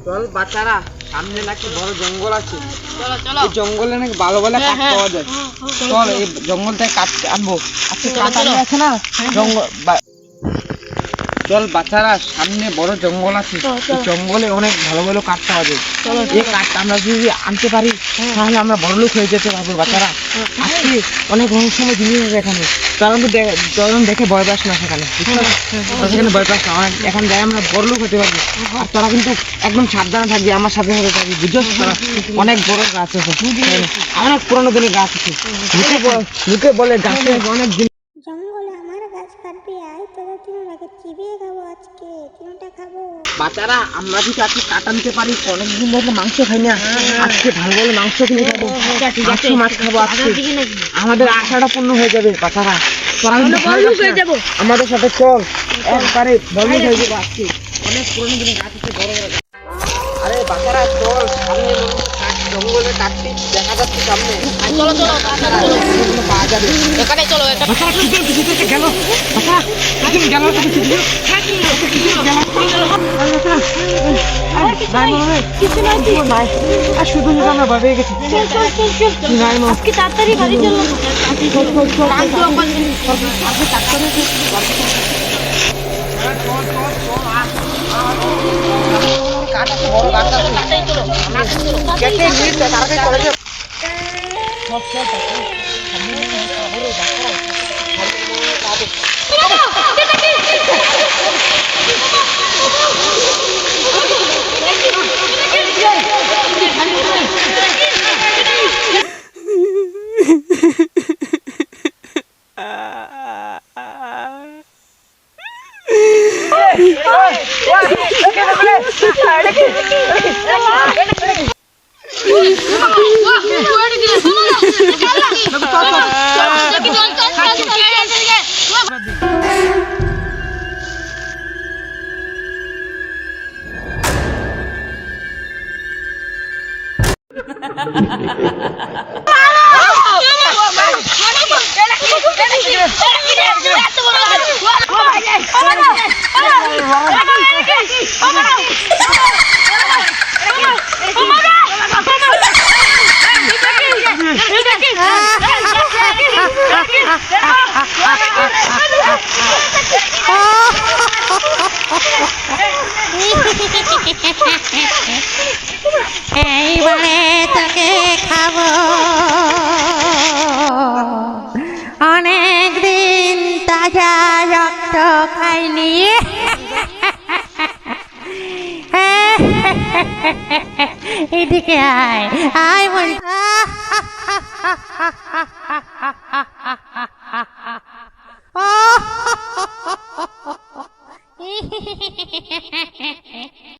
চল বাচ্চারা, সামনে নাকি বড় জঙ্গল আছে। এই জঙ্গলে নাকি ভালো ভালো কাঠ পাওয়া যায়। চল এই জঙ্গল থেকে কাঠ আনবো। আজকে কাঠ আনলে আছে না জঙ্গল। চল বাচ্চারা, সামনে বড় জঙ্গল আছে। এই জঙ্গলে অনেক ভালো ভালো কাঠ পাওয়া যায়। এই কাঠ আমরা যদি আনতে পারি তাহলে আমরা বড় লোক হয়ে যেতে পারবো। বাচ্চারা, আজকে অনেক সময় জিনিস আছে এখানে, কারণ দেখে ভয় পাস না সেখানে, সেখানে ভয় পাস না। এখান থেকে আমরা বড় লোক হতে পারবো। আর তোরা কিন্তু একদম সাবধানে থাকবি, আমার সাথে সাথে থাকবি, বুঝছো? অনেক বড় গাছ আছে, অনেক পুরোনো দিনের গাছ আছে। লোকে বলে গাছে অনেক দিন। জঙ্গলে আমার গাছ কাটবি, আয় তোরা তিনটাকে চিবিয়ে খাবো। আজকে তিনটা খাবো। বাচ্চারা, আমরা যদি আজকে কাঠ আনতে পারি, অনেকদিন ধরে মাংস খাই না, আজকে ভালো ভালো মাংস কিনে খাবো, মাছ খাবো। আজকে আমাদের আশাটা পূর্ণ হয়ে যাবে। বাচ্চারা, আমাদের সাথে চল, একবারে বড় হয়ে যাবো। আজকে অনেক পুরোনো দিনের গাছ আছে, বড় বড়। আরে বাচ্চারা চল, সামনে জঙ্গলে কাটতে দেখা যাচ্ছে সামনে। চলো চলো পাওয়া যাবে। এখানে চলো। শুধু আমরা ভয় পেয়ে গেছি। আজকে তাড়াতাড়ি বাড়ি চলো। এইবারে তাকে খাবো। অনেকদিন তাজা রক্ত খাইনি। এদিকে আয় আয় বল।